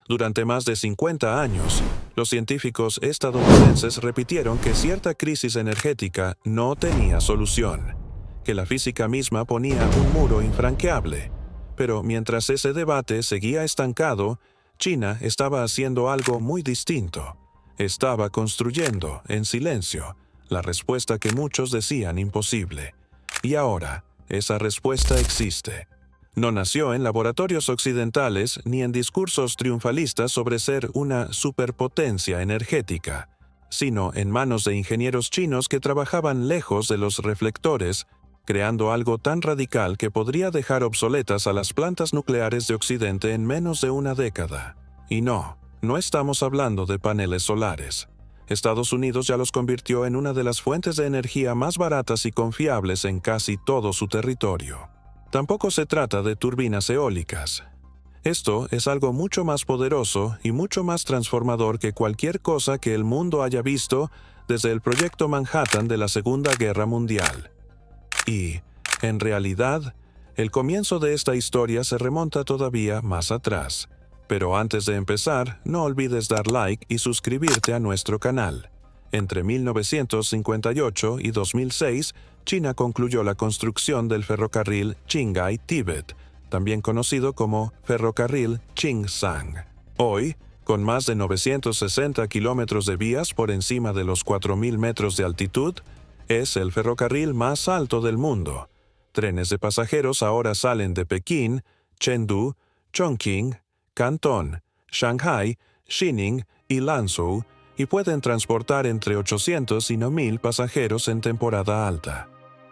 Durante más de 50 años, los científicos estadounidenses repitieron que cierta crisis energética no tenía solución, que la física misma ponía un muro infranqueable. Pero mientras ese debate seguía estancado, China estaba haciendo algo muy distinto. Estaba construyendo, en silencio, la respuesta que muchos decían imposible. Y ahora, esa respuesta existe. No nació en laboratorios occidentales ni en discursos triunfalistas sobre ser una superpotencia energética, sino en manos de ingenieros chinos que trabajaban lejos de los reflectores, creando algo tan radical que podría dejar obsoletas a las plantas nucleares de Occidente en menos de una década. Y no estamos hablando de paneles solares. Estados Unidos ya los convirtió en una de las fuentes de energía más baratas y confiables en casi todo su territorio. Tampoco se trata de turbinas eólicas. Esto es algo mucho más poderoso y mucho más transformador que cualquier cosa que el mundo haya visto desde el Proyecto Manhattan de la Segunda Guerra Mundial. Y, en realidad, el comienzo de esta historia se remonta todavía más atrás. Pero antes de empezar, no olvides dar like y suscribirte a nuestro canal. Entre 1958 y 2006, China concluyó la construcción del ferrocarril Qinghai-Tíbet, también conocido como ferrocarril Qing-Sang. Hoy, con más de 960 kilómetros de vías por encima de los 4.000 metros de altitud, es el ferrocarril más alto del mundo. Trenes de pasajeros ahora salen de Pekín, Chengdu, Chongqing, Cantón, Shanghai, Xining y Lanzhou, y pueden transportar entre 800 y 1.000 pasajeros en temporada alta.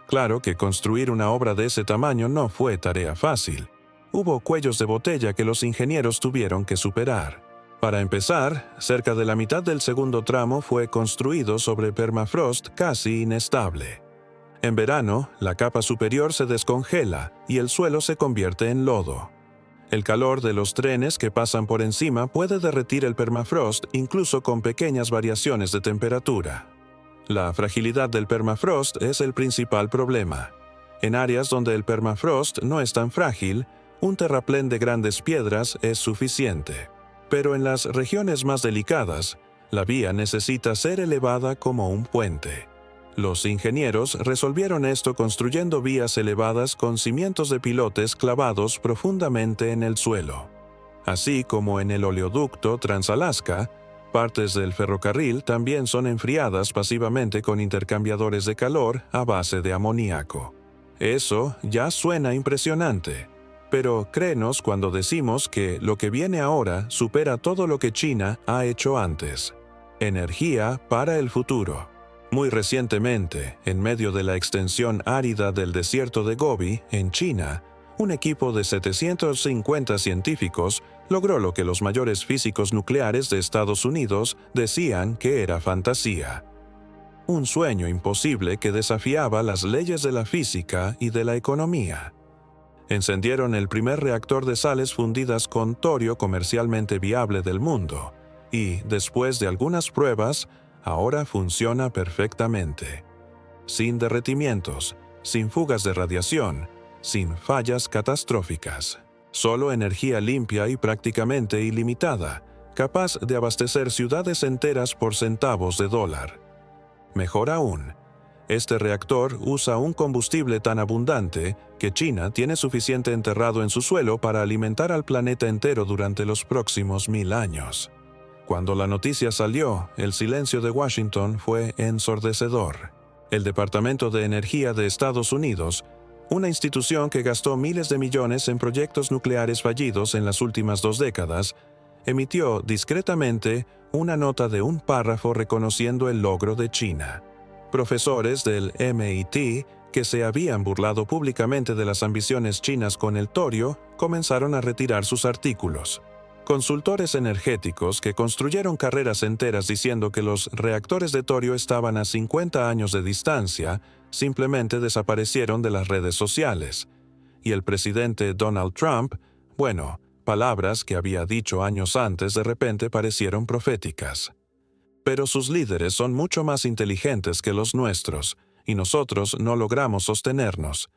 Claro que construir una obra de ese tamaño no fue tarea fácil. Hubo cuellos de botella que los ingenieros tuvieron que superar. Para empezar, cerca de la mitad del segundo tramo fue construido sobre permafrost casi inestable. En verano, la capa superior se descongela y el suelo se convierte en lodo. El calor de los trenes que pasan por encima puede derretir el permafrost incluso con pequeñas variaciones de temperatura. La fragilidad del permafrost es el principal problema. En áreas donde el permafrost no es tan frágil, un terraplén de grandes piedras es suficiente. Pero en las regiones más delicadas, la vía necesita ser elevada como un puente. Los ingenieros resolvieron esto construyendo vías elevadas con cimientos de pilotes clavados profundamente en el suelo. Así como en el oleoducto Trans-Alaska, partes del ferrocarril también son enfriadas pasivamente con intercambiadores de calor a base de amoníaco. Eso ya suena impresionante, pero créenos cuando decimos que lo que viene ahora supera todo lo que China ha hecho antes. Energía para el futuro. Muy recientemente, en medio de la extensión árida del desierto de Gobi, en China, un equipo de 750 científicos logró lo que los mayores físicos nucleares de Estados Unidos decían que era fantasía. Un sueño imposible que desafiaba las leyes de la física y de la economía. Encendieron el primer reactor de sales fundidas con torio comercialmente viable del mundo, y, después de algunas pruebas, ahora funciona perfectamente. Sin derretimientos, sin fugas de radiación, sin fallas catastróficas. Solo energía limpia y prácticamente ilimitada, capaz de abastecer ciudades enteras por centavos de dólar. Mejor aún, este reactor usa un combustible tan abundante que China tiene suficiente enterrado en su suelo para alimentar al planeta entero durante los próximos 1000 años. Cuando la noticia salió, el silencio de Washington fue ensordecedor. El Departamento de Energía de Estados Unidos, una institución que gastó miles de millones en proyectos nucleares fallidos en las últimas 2 décadas, emitió discretamente una nota de un párrafo reconociendo el logro de China. Profesores del MIT, que se habían burlado públicamente de las ambiciones chinas con el torio, comenzaron a retirar sus artículos. Consultores energéticos que construyeron carreras enteras diciendo que los reactores de torio estaban a 50 años de distancia, simplemente desaparecieron de las redes sociales. Y el presidente Donald Trump, palabras que había dicho años antes de repente parecieron proféticas. Pero sus líderes son mucho más inteligentes que los nuestros, y nosotros no logramos sostenernos.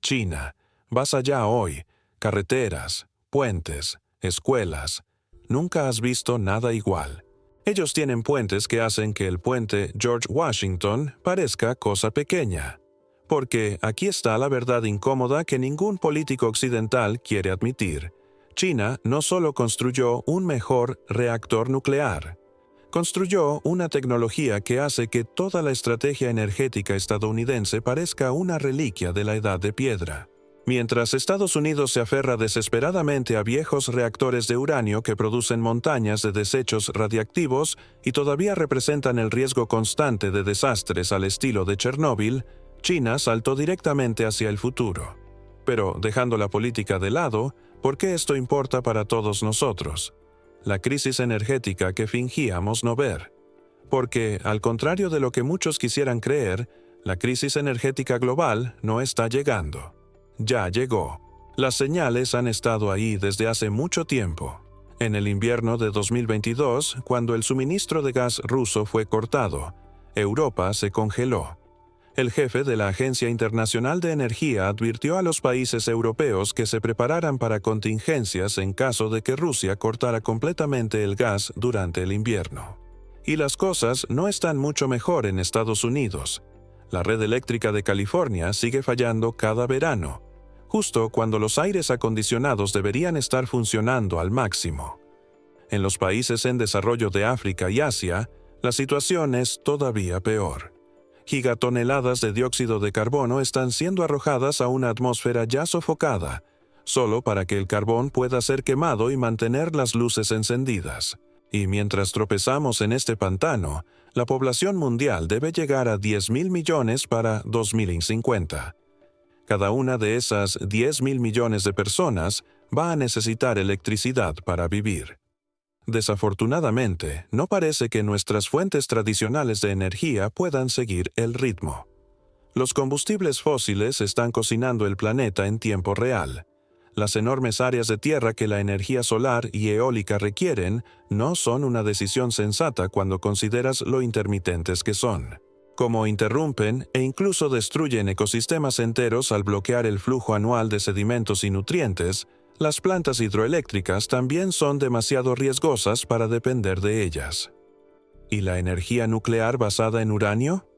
China, vas allá hoy, carreteras, puentes, escuelas, Nunca has visto nada igual. Ellos tienen puentes que hacen que el puente George Washington parezca cosa pequeña. Porque aquí está la verdad incómoda que ningún político occidental quiere admitir. China no solo construyó un mejor reactor nuclear, construyó una tecnología que hace que toda la estrategia energética estadounidense parezca una reliquia de la Edad de Piedra. Mientras Estados Unidos se aferra desesperadamente a viejos reactores de uranio que producen montañas de desechos radiactivos y todavía representan el riesgo constante de desastres al estilo de Chernóbil, China saltó directamente hacia el futuro. Pero, dejando la política de lado, ¿por qué esto importa para todos nosotros? La crisis energética que fingíamos no ver. Porque, al contrario de lo que muchos quisieran creer, la crisis energética global no está llegando. Ya llegó. Las señales han estado ahí desde hace mucho tiempo. En el invierno de 2022, cuando el suministro de gas ruso fue cortado, Europa se congeló. El jefe de la Agencia Internacional de Energía advirtió a los países europeos que se prepararan para contingencias en caso de que Rusia cortara completamente el gas durante el invierno. Y las cosas no están mucho mejor en Estados Unidos. La red eléctrica de California sigue fallando cada verano, justo cuando los aires acondicionados deberían estar funcionando al máximo. En los países en desarrollo de África y Asia, la situación es todavía peor. Gigatoneladas de dióxido de carbono están siendo arrojadas a una atmósfera ya sofocada, solo para que el carbón pueda ser quemado y mantener las luces encendidas. Y mientras tropezamos en este pantano, la población mundial debe llegar a 10.000 millones para 2050. Cada una de esas 10.000 millones de personas va a necesitar electricidad para vivir. Desafortunadamente, no parece que nuestras fuentes tradicionales de energía puedan seguir el ritmo. Los combustibles fósiles están cocinando el planeta en tiempo real. Las enormes áreas de tierra que la energía solar y eólica requieren no son una decisión sensata cuando consideras lo intermitentes que son. Como interrumpen e incluso destruyen ecosistemas enteros al bloquear el flujo anual de sedimentos y nutrientes, las plantas hidroeléctricas también son demasiado riesgosas para depender de ellas. ¿Y la energía nuclear basada en uranio?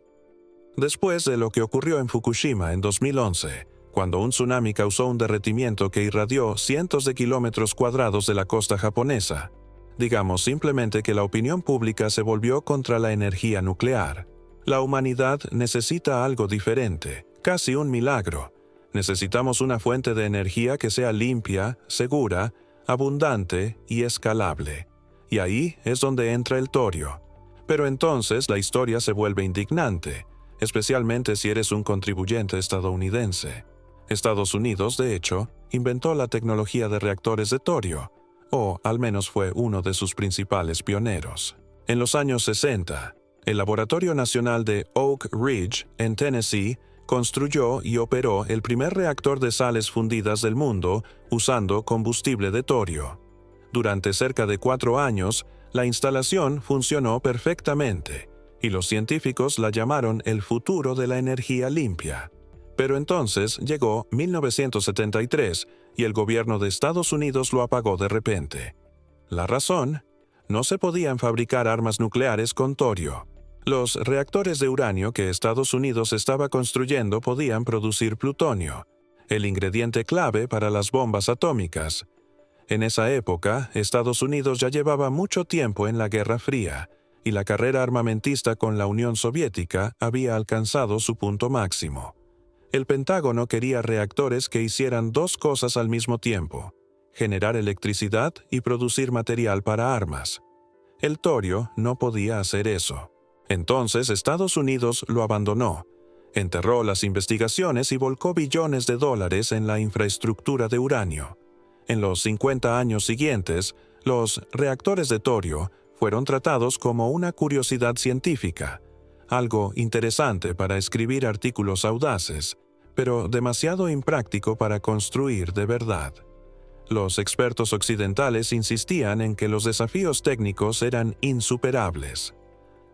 Después de lo que ocurrió en Fukushima en 2011, cuando un tsunami causó un derretimiento que irradió cientos de kilómetros cuadrados de la costa japonesa, digamos simplemente que la opinión pública se volvió contra la energía nuclear. La humanidad necesita algo diferente, casi un milagro. Necesitamos una fuente de energía que sea limpia, segura, abundante y escalable. Y ahí es donde entra el torio. Pero entonces la historia se vuelve indignante, especialmente si eres un contribuyente estadounidense. Estados Unidos, de hecho, inventó la tecnología de reactores de torio, o al menos fue uno de sus principales pioneros. En los años 60, el Laboratorio Nacional de Oak Ridge, en Tennessee, construyó y operó el primer reactor de sales fundidas del mundo usando combustible de torio. Durante cerca de 4 años, la instalación funcionó perfectamente, y los científicos la llamaron el futuro de la energía limpia. Pero entonces llegó 1973 y el gobierno de Estados Unidos lo apagó de repente. La razón: no se podían fabricar armas nucleares con torio. Los reactores de uranio que Estados Unidos estaba construyendo podían producir plutonio, el ingrediente clave para las bombas atómicas. En esa época, Estados Unidos ya llevaba mucho tiempo en la Guerra Fría, y la carrera armamentista con la Unión Soviética había alcanzado su punto máximo. El Pentágono quería reactores que hicieran 2 cosas al mismo tiempo: generar electricidad y producir material para armas. El torio no podía hacer eso. Entonces Estados Unidos lo abandonó, enterró las investigaciones y volcó billones de dólares en la infraestructura de uranio. En los 50 años siguientes, los reactores de torio fueron tratados como una curiosidad científica, algo interesante para escribir artículos audaces, pero demasiado impráctico para construir de verdad. Los expertos occidentales insistían en que los desafíos técnicos eran insuperables.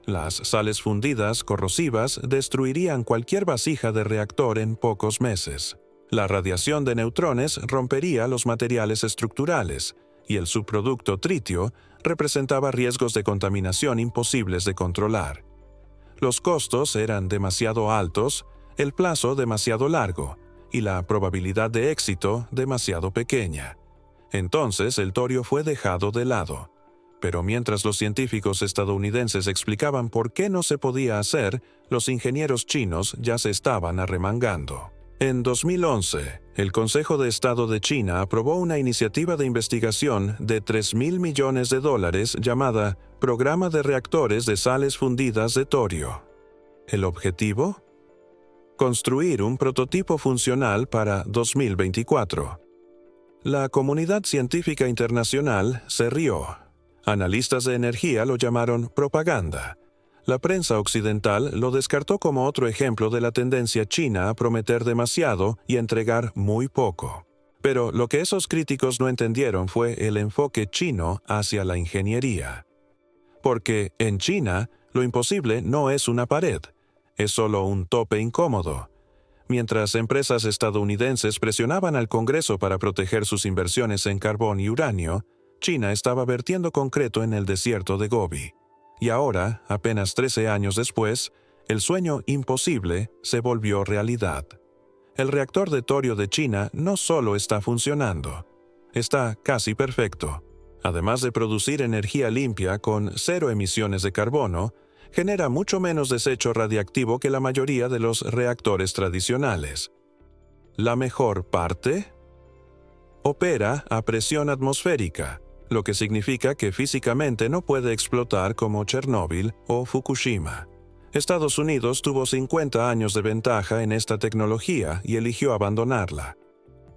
Las sales fundidas corrosivas destruirían cualquier vasija de reactor en pocos meses. La radiación de neutrones rompería los materiales estructurales, y el subproducto tritio representaba riesgos de contaminación imposibles de controlar. Los costos eran demasiado altos, el plazo demasiado largo y la probabilidad de éxito demasiado pequeña. Entonces el torio fue dejado de lado. Pero mientras los científicos estadounidenses explicaban por qué no se podía hacer, los ingenieros chinos ya se estaban arremangando. En 2011, el Consejo de Estado de China aprobó una iniciativa de investigación de $3.000 millones llamada Programa de Reactores de Sales Fundidas de Torio. ¿El objetivo? Construir un prototipo funcional para 2024. La comunidad científica internacional se rió. Analistas de energía lo llamaron propaganda. La prensa occidental lo descartó como otro ejemplo de la tendencia china a prometer demasiado y entregar muy poco. Pero lo que esos críticos no entendieron fue el enfoque chino hacia la ingeniería. Porque en China, lo imposible no es una pared, es solo un tope incómodo. Mientras empresas estadounidenses presionaban al Congreso para proteger sus inversiones en carbón y uranio, China estaba vertiendo concreto en el desierto de Gobi. Y ahora, apenas 13 años después, el sueño imposible se volvió realidad. El reactor de torio de China no solo está funcionando, está casi perfecto. Además de producir energía limpia con 0 emisiones de carbono, genera mucho menos desecho radiactivo que la mayoría de los reactores tradicionales. ¿La mejor parte? Opera a presión atmosférica, lo que significa que físicamente no puede explotar como Chernóbil o Fukushima. Estados Unidos tuvo 50 años de ventaja en esta tecnología y eligió abandonarla.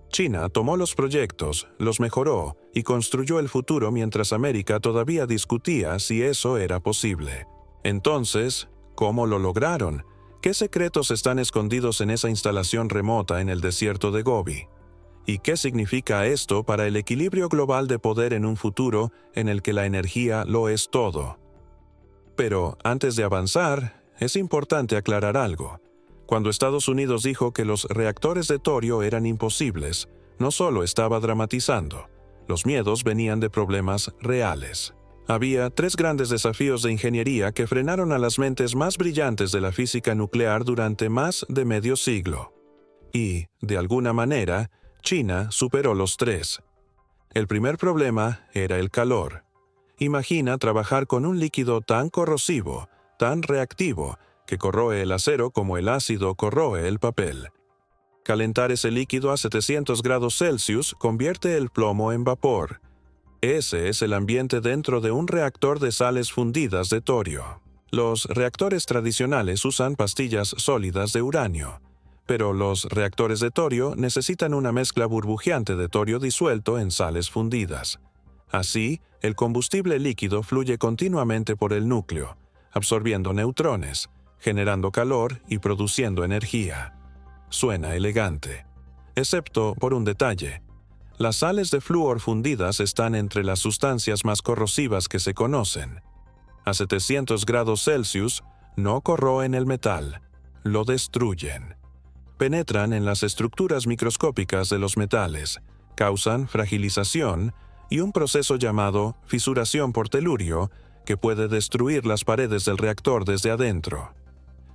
China tomó los proyectos, los mejoró y construyó el futuro mientras América todavía discutía si eso era posible. Entonces, ¿cómo lo lograron? ¿Qué secretos están escondidos en esa instalación remota en el desierto de Gobi? ¿Y qué significa esto para el equilibrio global de poder en un futuro en el que la energía lo es todo? Pero antes de avanzar, es importante aclarar algo. Cuando Estados Unidos dijo que los reactores de torio eran imposibles, no solo estaba dramatizando. Los miedos venían de problemas reales. Había 3 grandes desafíos de ingeniería que frenaron a las mentes más brillantes de la física nuclear durante más de medio siglo. Y, de alguna manera, China superó los 3. El primer problema era el calor. Imagina trabajar con un líquido tan corrosivo, tan reactivo, que corroe el acero como el ácido corroe el papel. Calentar ese líquido a 700 grados Celsius convierte el plomo en vapor. Ese es el ambiente dentro de un reactor de sales fundidas de torio. Los reactores tradicionales usan pastillas sólidas de uranio, pero los reactores de torio necesitan una mezcla burbujeante de torio disuelto en sales fundidas. Así, el combustible líquido fluye continuamente por el núcleo, absorbiendo neutrones, generando calor y produciendo energía. Suena elegante, excepto por un detalle. Las sales de flúor fundidas están entre las sustancias más corrosivas que se conocen. A 700 grados Celsius, no corroen el metal, lo destruyen. Penetran en las estructuras microscópicas de los metales, causan fragilización y un proceso llamado fisuración por telurio que puede destruir las paredes del reactor desde adentro.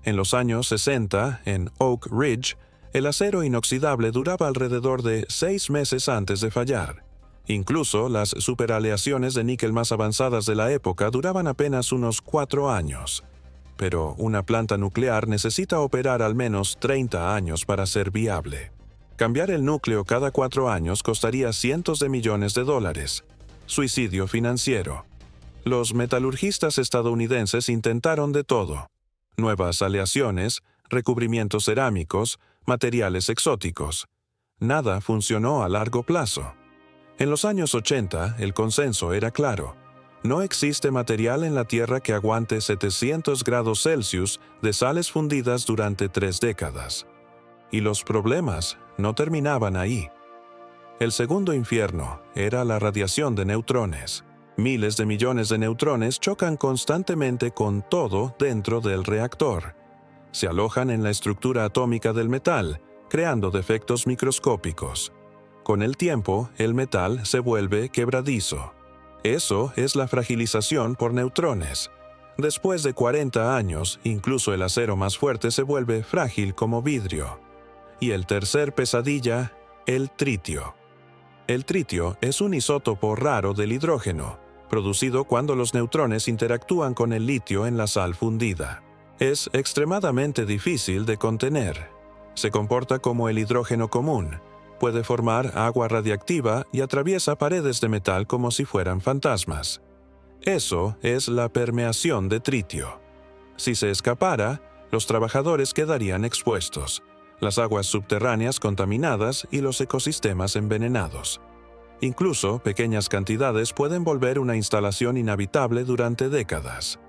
En los años 60, en Oak Ridge, el acero inoxidable duraba alrededor de 6 meses antes de fallar. Incluso las superaleaciones de níquel más avanzadas de la época duraban apenas unos 4 años. Pero una planta nuclear necesita operar al menos 30 años para ser viable. Cambiar el núcleo cada 4 años costaría cientos de millones de dólares. Suicidio financiero. Los metalurgistas estadounidenses intentaron de todo. Nuevas aleaciones, recubrimientos cerámicos, materiales exóticos. Nada funcionó a largo plazo. En los años 80, el consenso era claro. No existe material en la Tierra que aguante 700 grados Celsius de sales fundidas durante 3 décadas. Y los problemas no terminaban ahí. El segundo infierno era la radiación de neutrones. Miles de millones de neutrones chocan constantemente con todo dentro del reactor. Se alojan en la estructura atómica del metal, creando defectos microscópicos. Con el tiempo, el metal se vuelve quebradizo. Eso es la fragilización por neutrones. Después de 40 años, incluso el acero más fuerte se vuelve frágil como vidrio. Y el tercer pesadilla, el tritio. El tritio es un isótopo raro del hidrógeno, producido cuando los neutrones interactúan con el litio en la sal fundida. Es extremadamente difícil de contener. Se comporta como el hidrógeno común, puede formar agua radiactiva y atraviesa paredes de metal como si fueran fantasmas. Eso es la permeación de tritio. Si se escapara, los trabajadores quedarían expuestos, las aguas subterráneas contaminadas y los ecosistemas envenenados. Incluso pequeñas cantidades pueden volver una instalación inhabitable durante décadas.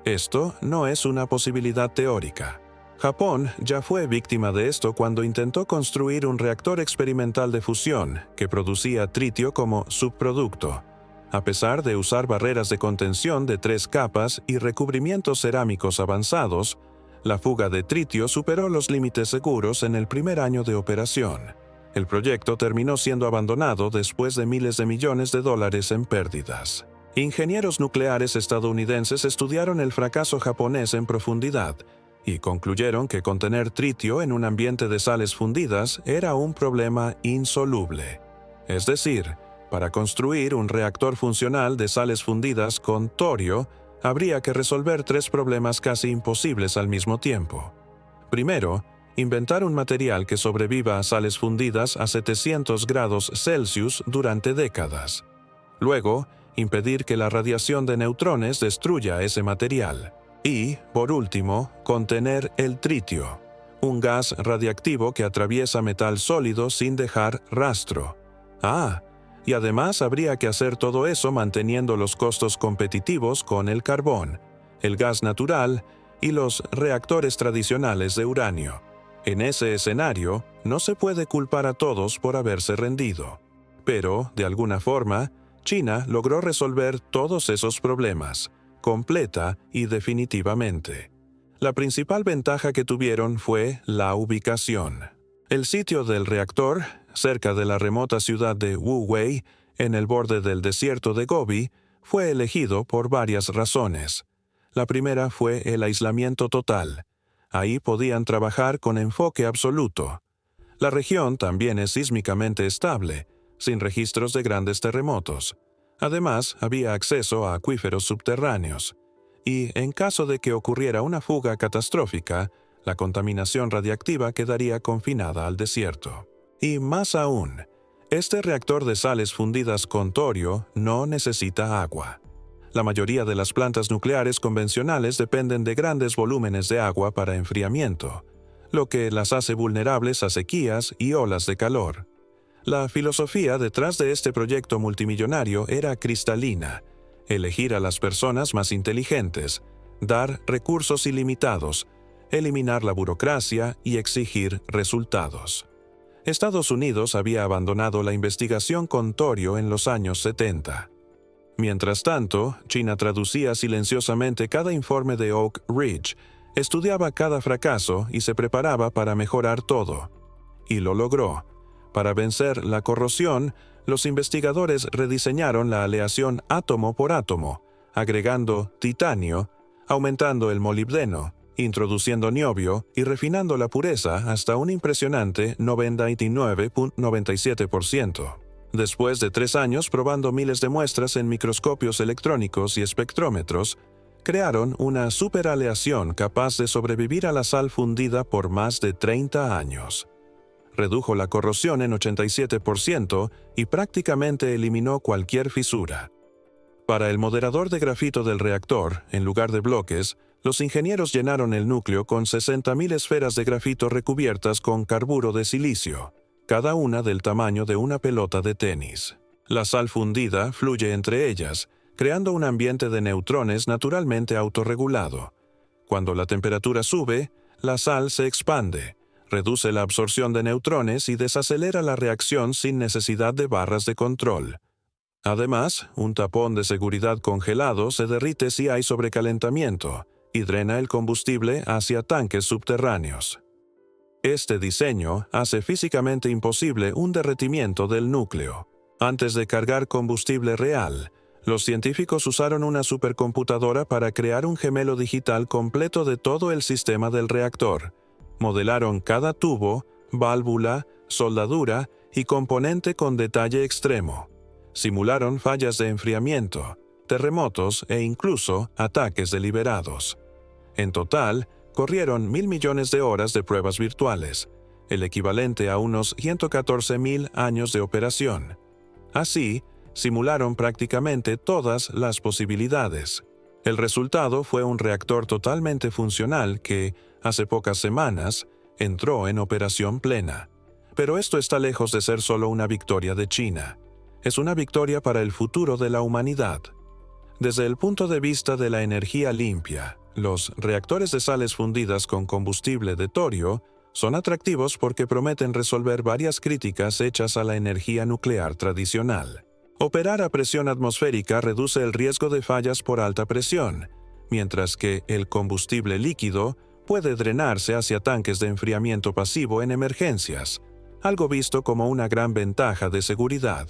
Esto no es una posibilidad teórica. Japón ya fue víctima de esto cuando intentó construir un reactor experimental de fusión que producía tritio como subproducto. A pesar de usar barreras de contención de 3 capas y recubrimientos cerámicos avanzados, la fuga de tritio superó los límites seguros en el primer año de operación. El proyecto terminó siendo abandonado después de miles de millones de dólares en pérdidas. Ingenieros nucleares estadounidenses estudiaron el fracaso japonés en profundidad y concluyeron que contener tritio en un ambiente de sales fundidas era un problema insoluble. Es decir, para construir un reactor funcional de sales fundidas con torio, habría que resolver 3 problemas casi imposibles al mismo tiempo. Primero, inventar un material que sobreviva a sales fundidas a 700 grados Celsius durante décadas. Luego, impedir que la radiación de neutrones destruya ese material. Y, por último, contener el tritio, un gas radiactivo que atraviesa metal sólido sin dejar rastro. Y además habría que hacer todo eso manteniendo los costos competitivos con el carbón, el gas natural y los reactores tradicionales de uranio. En ese escenario, no se puede culpar a todos por haberse rendido. Pero, de alguna forma, China logró resolver todos esos problemas, completa y definitivamente. La principal ventaja que tuvieron fue la ubicación. El sitio del reactor, cerca de la remota ciudad de Wuwei, en el borde del desierto de Gobi, fue elegido por varias razones. La primera fue el aislamiento total. Ahí podían trabajar con enfoque absoluto. La región también es sísmicamente estable, sin registros de grandes terremotos. Además, había acceso a acuíferos subterráneos. Y, en caso de que ocurriera una fuga catastrófica, la contaminación radiactiva quedaría confinada al desierto. Y más aún, este reactor de sales fundidas con torio no necesita agua. La mayoría de las plantas nucleares convencionales dependen de grandes volúmenes de agua para enfriamiento, lo que las hace vulnerables a sequías y olas de calor. La filosofía detrás de este proyecto multimillonario era cristalina: elegir a las personas más inteligentes, dar recursos ilimitados, eliminar la burocracia y exigir resultados. Estados Unidos había abandonado la investigación con torio en los años 70. Mientras tanto, China traducía silenciosamente cada informe de Oak Ridge, estudiaba cada fracaso y se preparaba para mejorar todo. Y lo logró. Para vencer la corrosión, los investigadores rediseñaron la aleación átomo por átomo, agregando titanio, aumentando el molibdeno, introduciendo niobio y refinando la pureza hasta un impresionante 99.97%. Después de 3 años probando miles de muestras en microscopios electrónicos y espectrómetros, crearon una superaleación capaz de sobrevivir a la sal fundida por más de 30 años. Redujo la corrosión en 87% y prácticamente eliminó cualquier fisura. Para el moderador de grafito del reactor, en lugar de bloques, los ingenieros llenaron el núcleo con 60.000 esferas de grafito recubiertas con carburo de silicio, cada una del tamaño de una pelota de tenis. La sal fundida fluye entre ellas, creando un ambiente de neutrones naturalmente autorregulado. Cuando la temperatura sube, la sal se expande, reduce la absorción de neutrones y desacelera la reacción sin necesidad de barras de control. Además, un tapón de seguridad congelado se derrite si hay sobrecalentamiento y drena el combustible hacia tanques subterráneos. Este diseño hace físicamente imposible un derretimiento del núcleo. Antes de cargar combustible real, los científicos usaron una supercomputadora para crear un gemelo digital completo de todo el sistema del reactor. Modelaron cada tubo, válvula, soldadura y componente con detalle extremo. Simularon fallas de enfriamiento, terremotos e incluso ataques deliberados. En total, corrieron 1.000 millones de horas de pruebas virtuales, el equivalente a unos 114.000 años de operación. Así, simularon prácticamente todas las posibilidades. El resultado fue un reactor totalmente funcional que, hace pocas semanas, entró en operación plena. Pero esto está lejos de ser solo una victoria de China. Es una victoria para el futuro de la humanidad. Desde el punto de vista de la energía limpia, los reactores de sales fundidas con combustible de torio son atractivos porque prometen resolver varias críticas hechas a la energía nuclear tradicional. Operar a presión atmosférica reduce el riesgo de fallas por alta presión, mientras que el combustible líquido puede drenarse hacia tanques de enfriamiento pasivo en emergencias, algo visto como una gran ventaja de seguridad.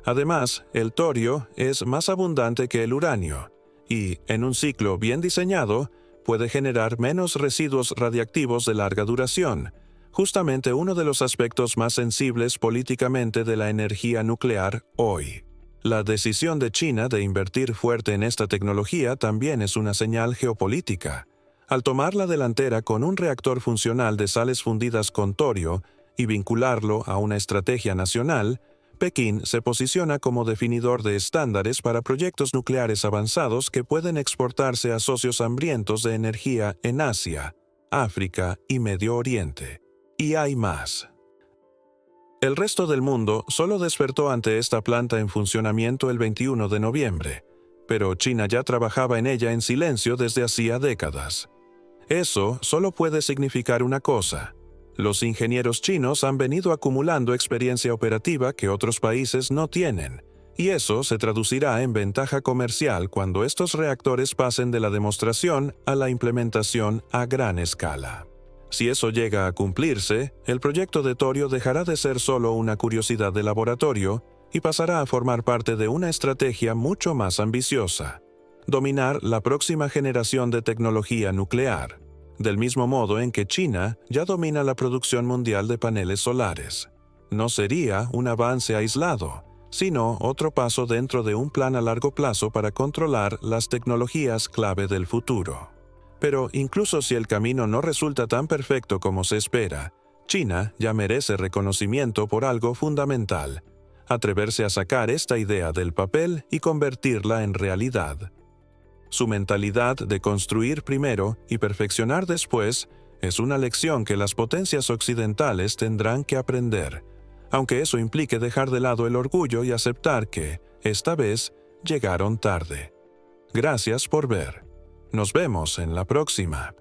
Además, el torio es más abundante que el uranio, y, en un ciclo bien diseñado, puede generar menos residuos radiactivos de larga duración, justamente uno de los aspectos más sensibles políticamente de la energía nuclear hoy. La decisión de China de invertir fuerte en esta tecnología también es una señal geopolítica. Al tomar la delantera con un reactor funcional de sales fundidas con torio y vincularlo a una estrategia nacional, Pekín se posiciona como definidor de estándares para proyectos nucleares avanzados que pueden exportarse a socios hambrientos de energía en Asia, África y Medio Oriente. Y hay más. El resto del mundo solo despertó ante esta planta en funcionamiento el 21 de noviembre, pero China ya trabajaba en ella en silencio desde hacía décadas. Eso solo puede significar una cosa: los ingenieros chinos han venido acumulando experiencia operativa que otros países no tienen, y eso se traducirá en ventaja comercial cuando estos reactores pasen de la demostración a la implementación a gran escala. Si eso llega a cumplirse, el proyecto de torio dejará de ser solo una curiosidad de laboratorio y pasará a formar parte de una estrategia mucho más ambiciosa: dominar la próxima generación de tecnología nuclear, del mismo modo en que China ya domina la producción mundial de paneles solares. No sería un avance aislado, sino otro paso dentro de un plan a largo plazo para controlar las tecnologías clave del futuro. Pero incluso si el camino no resulta tan perfecto como se espera, China ya merece reconocimiento por algo fundamental: atreverse a sacar esta idea del papel y convertirla en realidad. Su mentalidad de construir primero y perfeccionar después es una lección que las potencias occidentales tendrán que aprender, aunque eso implique dejar de lado el orgullo y aceptar que, esta vez, llegaron tarde. Gracias por ver. Nos vemos en la próxima.